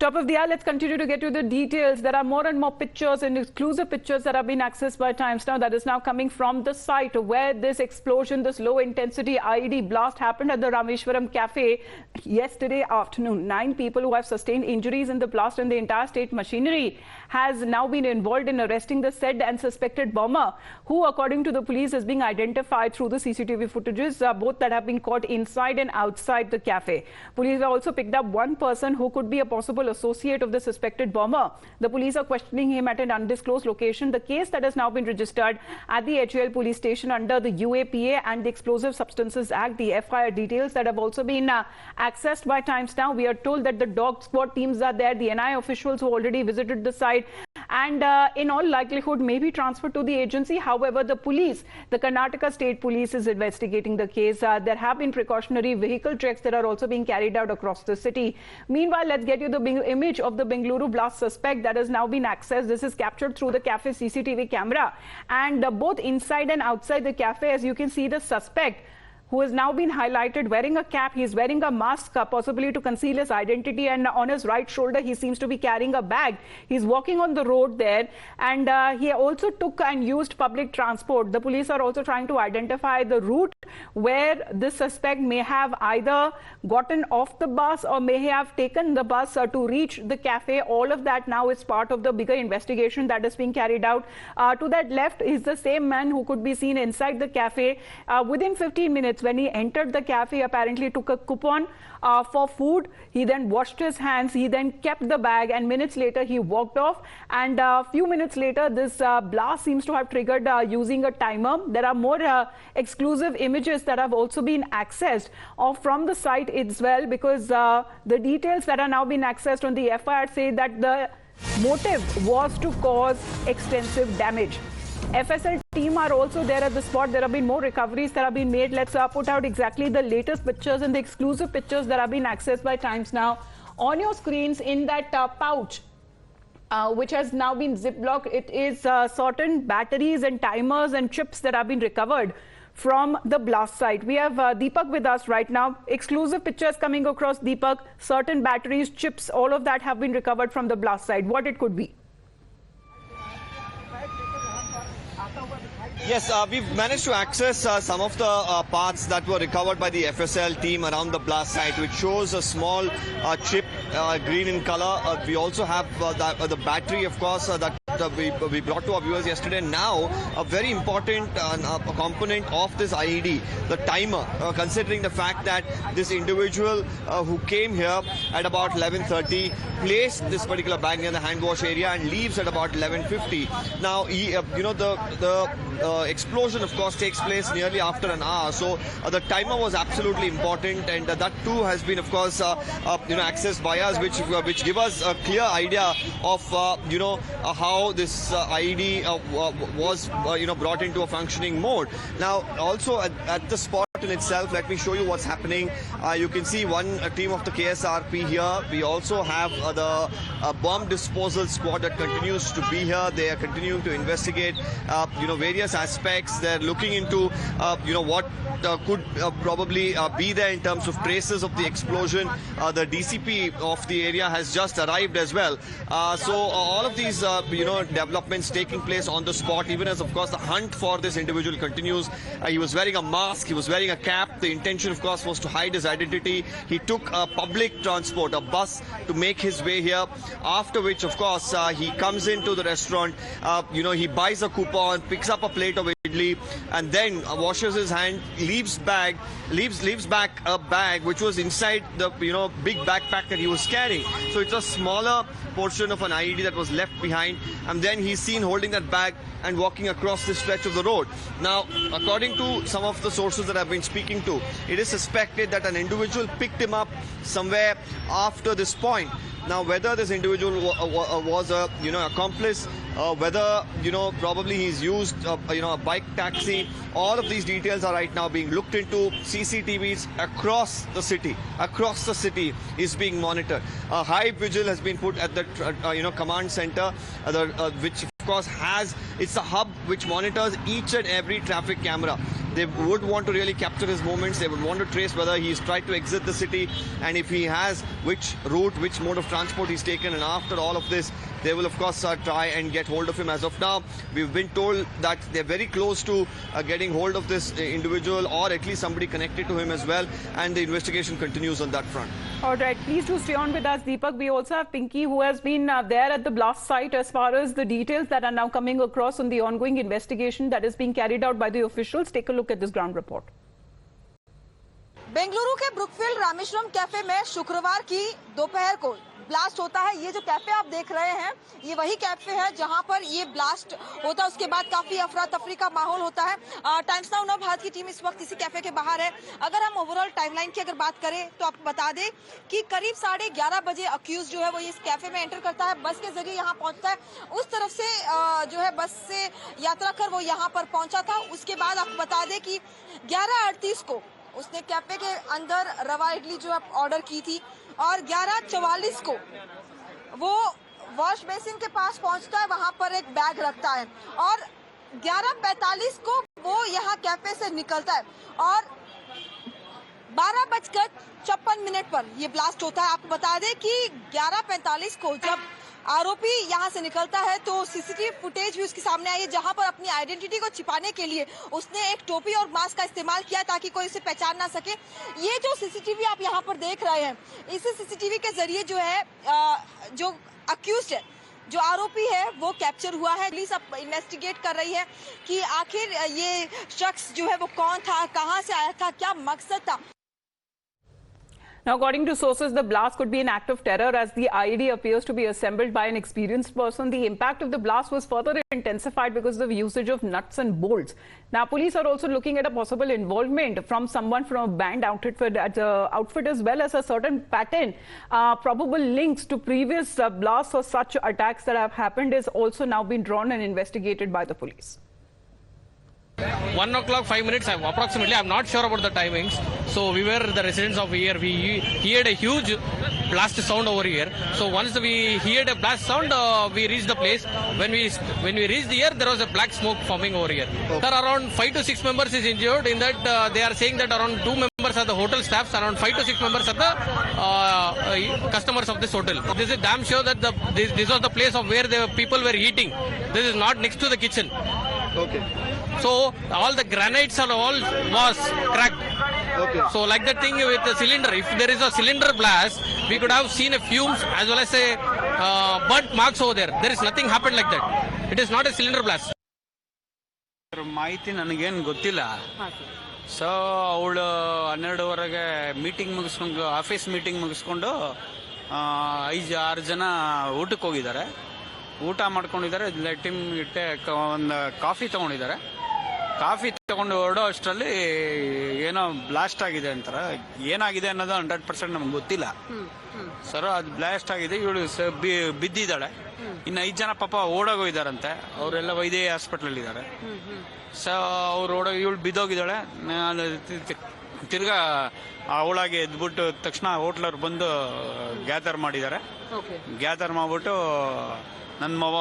Top of the hour, let's continue to get to the details. There are more and more pictures and exclusive pictures that have been accessed by Times Now that is now coming from the site where this explosion, this low-intensity IED blast happened at the Rameshwaram Cafe yesterday afternoon. 9 people who have sustained injuries in the blast, and the entire state machinery has now been involved in arresting the said and suspected bomber, who, according to the police, is being identified through the CCTV footages, both that have been caught inside and outside the cafe. Police have also picked up one person who could be a possible associate of the suspected bomber. The police are questioning him at an undisclosed location. The case that has now been registered at the HAL police station under the UAPA and the Explosive Substances Act. The FIR details that have also been accessed by Times Now. We are told that the dog squad teams are there, the NI officials who already visited the site, and in all likelihood may be transferred to the agency. However, the police, the Karnataka State Police, is investigating the case. There have been precautionary vehicle checks that are also being carried out across the city. Meanwhile, let's get you the image of the Bengaluru blast suspect that has now been accessed. This is captured through the cafe CCTV camera, and both inside and outside the cafe, as you can see, the suspect, who has now been highlighted, wearing a cap. He's wearing a mask, possibly to conceal his identity, and on his right shoulder he seems to be carrying a bag. He's walking on the road there, and he also took and used public transport. The police are also trying to identify the route where this suspect may have either gotten off the bus or may have taken the bus to reach the cafe. All of that now is part of the bigger investigation that is being carried out. To that left is the same man who could be seen inside the cafe. Within 15 minutes, when he entered the cafe, apparently took a coupon for food. He then washed his hands. He then kept the bag, and minutes later he walked off. And a few minutes later, this blast seems to have triggered using a timer. There are more exclusive images that have also been accessed from the site as well, because the details that are now being accessed on the FIR say that the motive was to cause extensive damage. FSL team are also there at the spot. There have been more recoveries that have been made. Let's put out exactly the latest pictures and the exclusive pictures that have been accessed by Times Now on your screens. In that pouch, which has now been ziplocked, it is certain batteries and timers and chips that have been recovered from the blast site. We have Deepak with us right now. Exclusive pictures coming across, Deepak. Certain batteries, chips, all of that have been recovered from the blast site. What it could be? Yes, we've managed to access some of the parts that were recovered by the FSL team around the blast site, which shows a small chip, green in color. We also have the battery, of course, that we brought to our viewers yesterday. Now, a very important component of this IED, the timer, considering the fact that this individual who came here at about 11:30 placed this particular bag near the hand wash area and leaves at about 11:50. Now, the explosion, of course, takes place nearly after an hour. So the timer was absolutely important, and that too has been, of course, accessed by us, which give us a clear idea of how this IED was brought into a functioning mode. Now, also at the spot in itself, let me show you what's happening. You can see one team of the KSRP here. We also have the bomb disposal squad that continues to be here. They are continuing to investigate various aspects. They're looking into what could probably be there in terms of traces of the explosion. The DCP of the area has just arrived as well. So all of these developments taking place on the spot, even as, of course, the hunt for this individual continues. He was wearing a mask, he was wearing a cap. The intention, of course, was to hide his identity. He took a public transport, a bus, to make his way here, after which, of course, he comes into the restaurant. He buys a coupon, picks up a plate of idli, and then washes his hand, leaves back a bag which was inside the big backpack that he was carrying. So it's a smaller portion of an IED that was left behind, and then he's seen holding that bag and walking across this stretch of the road. Now, according to some of the sources that I've been speaking to, it is suspected that an individual picked him up somewhere after this point. Now, whether this individual was a accomplice, whether probably he's used a bike taxi, all of these details are right now being looked into. CCTVs across the city is being monitored. A high vigil has been put at the command center, which of course it's a hub which monitors each and every traffic camera. They would want to really capture his movements. They would want to trace whether he's tried to exit the city, and if he has, which route, which mode of transport he's taken. And after all of this, they will of course try and get hold of him. As of now, we've been told that they're very close to getting hold of this individual, or at least somebody connected to him as well, and the investigation continues on that front. All right, please do stay on with us, Deepak. We also have Pinky, who has been there at the blast site as far as the details that are now coming across on the ongoing investigation that is being carried out by the officials. Take a look at this ground report. Bengaluru के Brookfield Rameswaram cafe में शुक्रवार की दोपहर को blast होता है। ये जो कैफे आप देख रहे हैं, ये वही कैफे है जहां पर ये ब्लास्ट होता है। उसके बाद काफी अफरा तफरी का माहौल होता है। टाइम्स नाउ नव भारत की टीम इस वक्त इसी कैफे के बाहर है। अगर हम ओवरऑल टाइमलाइन की अगर बात करें तो आपको बता दें कि करीब 11:30 बजे अक्यूज जो है वो इस कैफे में एंटर करता है, बस के जरिए यहाँ पहुंचता है। उस तरफ से जो है बस से यात्रा कर वो यहाँ पर पहुंचा था। उसके बाद आपको बता दें कि 11:38 को उसने कैफे के अंदर रवा इडली जो है ऑर्डर की थी, और 11:44 को वो वॉश बेसिन के पास पहुंचता है, वहां पर एक बैग रखता है, और 11:45 को वो यहाँ कैफे से निकलता है, और 12:56 पर ये ब्लास्ट होता है। आपको बता दें कि 11:45 को जब आरोपी यहाँ से निकलता है तो सीसीटीवी फुटेज भी उसके सामने आई है, जहां पर अपनी आइडेंटिटी को छिपाने के लिए उसने एक टोपी और मास्क का इस्तेमाल किया ताकि कोई उसे पहचान ना सके। ये जो सीसीटीवी आप यहाँ पर देख रहे हैं, इसी सीसीटीवी के जरिए जो है जो अक्यूज्ड है, जो आरोपी है, वो कैप्चर हुआ है। पुलिस अब इन्वेस्टिगेट कर रही है कि आखिर ये शख्स जो है वो कौन था, कहाँ से आया था, क्या मकसद था। Now, according to sources, the blast could be an act of terror as the IED appears to be assembled by an experienced person. The impact of the blast was further intensified because of the usage of nuts and bolts. Now, police are also looking at a possible involvement from someone from a banned outfit as well as a certain pattern. Probable links to previous blasts or such attacks that have happened is also now been drawn and investigated by the police. 1 o'clock 5 minutes approximately. I'm not sure about the timings. So we were the residents of here. We heard a huge blast sound over here. So once we heard a blast sound, we reached the place. When we reached here, there was a black smoke forming over here. Okay. There are around 5 to 6 members is injured. In that they are saying that around 2 members are the hotel staffs, around 5 to 6 members are the customers of this hotel. This is damn sure that this was the place of where the people were eating. This is not next to the kitchen. Okay. So all the granites and all was cracked. Okay. So like that thing with the cylinder, if there is a cylinder blast, we could have seen a fumes as well as a burnt marks over there. There is nothing happened like that. It is not a cylinder blast. ಮಾಹಿತಿ ನನಗೇನು ಗೊತ್ತಿಲ್ಲ. So ಅವಳು 12:30ಗೆ meeting ಮುಗಿಸ್ಕೊಂಡು office meeting ಮುಗಿಸ್ಕೊಂಡು 5-6 ಜನ ಊಟಕ್ಕೆ ಹೋಗಿದ್ದಾರೆ. ಊಟ ಮಾಡ್ಕೊಂಡಿದ್ದಾರೆ. ಲೆಟ್ ಹಿಮ್ ಇಟ್ಟೆ ಒಂದು ಕಾಫಿ ತಗೊಂಡಿದ್ದಾರೆ. ಕಾಫಿ ತಗೊಂಡು ಹೊರಡೋ ಅಷ್ಟರಲ್ಲಿ ಏನೋ ಬ್ಲಾಸ್ಟ್ ಆಗಿದೆ ಅಂತಾರೆ. ಏನಾಗಿದೆ ಅನ್ನೋದು 100% ನಮ್ಗೆ ಗೊತ್ತಿಲ್ಲ ಸರ್. ಅದು ಬ್ಲಾಸ್ಟ್ ಆಗಿದೆ. ಇವಳು ಬಿದ್ದಿದ್ದಾಳೆ. ಇನ್ನು 5 ಜನ ಪಾಪ ಓಡೋಗಿದ್ದಾರಂತೆ. ಅವರೆಲ್ಲ ವೈದ್ಯ ಹಾಸ್ಪಿಟ್ಲಲ್ಲಿ ಇದ್ದಾರೆ. ಸೊ ಅವ್ರು ಇವಳು ಬಿದ್ದೋಗಿದ್ದಾಳೆ. ತಿರ್ಗಾ ಅವಳಾಗೆ ಎದ್ಬಿಟ್ಟು ತಕ್ಷಣ ಹೋಟ್ಲವ್ರು ಬಂದು ಗ್ಯಾದರ್ ಮಾಡಿದ್ದಾರೆ. ಗ್ಯಾದರ್ ಮಾಡ್ಬಿಟ್ಟು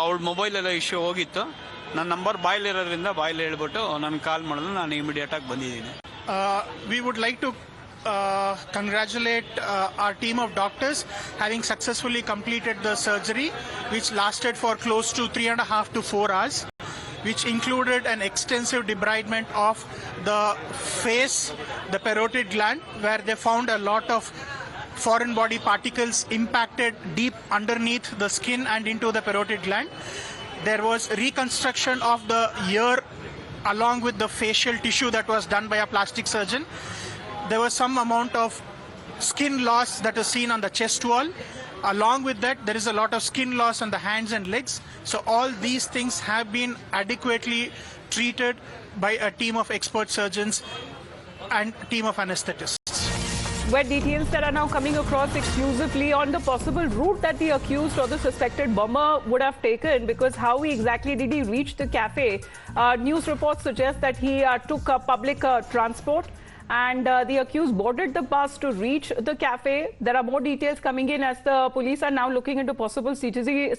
ಅವಳ ಮೊಬೈಲೆಲ್ಲ ಇಶ್ಯೂ ಹೋಗಿತ್ತು. ನನ್ನ ನಂಬರ್ ಬಾಯ್ಲಿರೋದ್ರಿಂದ ಬಾಯ್ಲಿ ಹೇಳ್ಬಿಟ್ಟು ನನಗೆ ಕಾಲ್ ಮಾಡಿದ್ರು. ನಾನು ಇಮಿಡಿಯೇಟ್ ಆಗಿ ಬಂದಿದ್ದೀನಿ. We would like to congratulate our team of doctors having successfully completed the surgery, which lasted for close to 3.5 to 4 hours, which included an extensive debridement of the face, the parotid gland, where they found a lot of foreign body particles impacted deep underneath the skin and into the parotid gland. There was reconstruction of the ear along with the facial tissue that was done by a plastic surgeon. There was some amount of skin loss that is seen on the chest wall. Along with that, there is a lot of skin loss on the hands and legs. So all these things have been adequately treated by a team of expert surgeons and team of anesthetists. Where details that are now coming across exclusively on the possible route that the accused or the suspected bomber would have taken, because how exactly did he reach the cafe? News reports suggest that he took public transport, and the accused boarded the bus to reach the cafe. There are more details coming in as the police are now looking into possible CCTV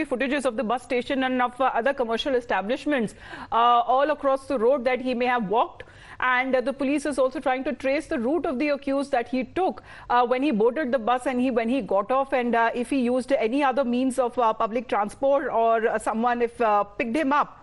footages of the bus station and of other commercial establishments all across the road that he may have walked. And the police is also trying to trace the route of the accused that he took when he boarded the bus and when he got off, and if he used any other means of public transport or someone if picked him up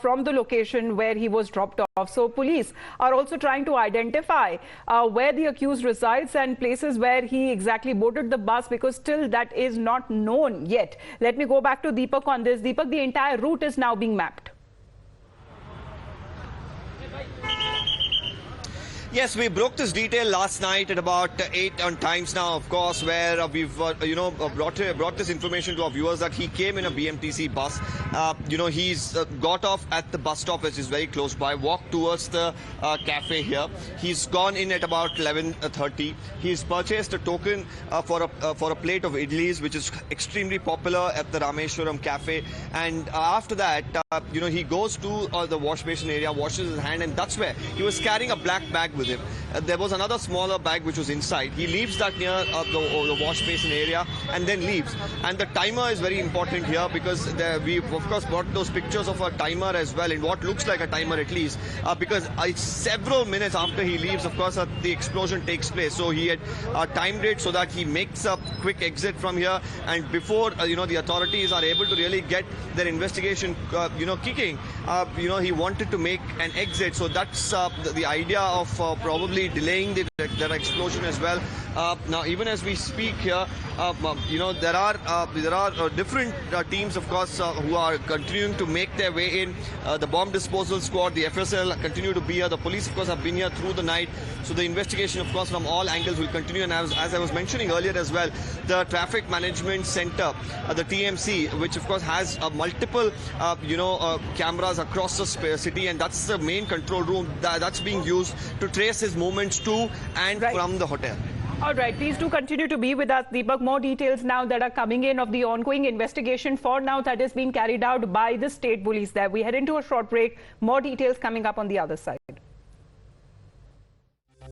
from the location where he was dropped off. So police are also trying to identify where the accused resides and places where he exactly boarded the bus, because still that is not known yet. Let me go back to Deepak on this. Deepak, the entire route is now being mapped. Yes, we broke this detail last night at about 8 on Times Now, of course, where we've brought this information to our viewers that he came in a BMTC bus. He's got off at the bus stop, which is very close by, walked towards the cafe here. He's gone in at about 11:30. He's purchased a token for a plate of idlis, which is extremely popular at the Rameshwaram Cafe. And after that, he goes to the wash basin area, washes his hand, and that's where he was carrying a black bag with him. There was another smaller bag which was inside. He leaves that near the wash basin area and then leaves. And the timer is very important here, because we've of course brought those pictures of a timer as well, in what looks like a timer at least, because several minutes after he leaves, of course, the explosion takes place. So he had timed it so that he makes a quick exit from here, and before the authorities are able to really get their investigation kicking, he wanted to make an exit. So that's the idea of probably delaying that explosion as well. Now, even as we speak here, there are different teams, of course, who are continuing to make their way in. The bomb disposal squad, the FSL, continue to be here. The police, of course, have been here through the night. So the investigation, of course, from all angles will continue. And as I was mentioning earlier as well, the Traffic Management Center, the TMC, which of course has multiple, cameras across the city, and that's the main control room that's being used to trace his movements to and from the hotel. All right, please do continue to be with us, Deepak. More details now that are coming in of the ongoing investigation for now that is being carried out by the state police there. We head into a short break. More details coming up on the other side.